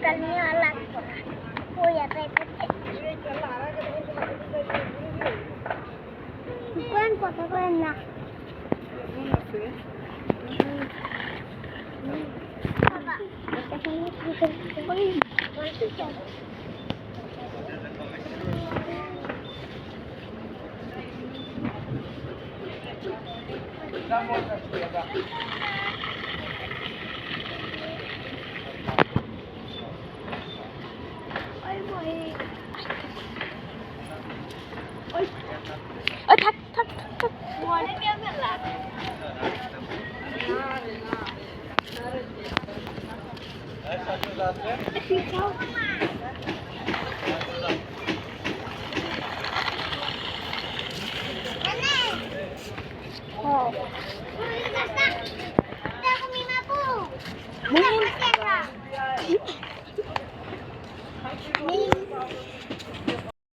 Total নিয়ে আর লাগতো না ওই এটাই কোন কত করে না বাবা এটা কি ওই থাক থাক থাক মনে কেউ গেলা Min.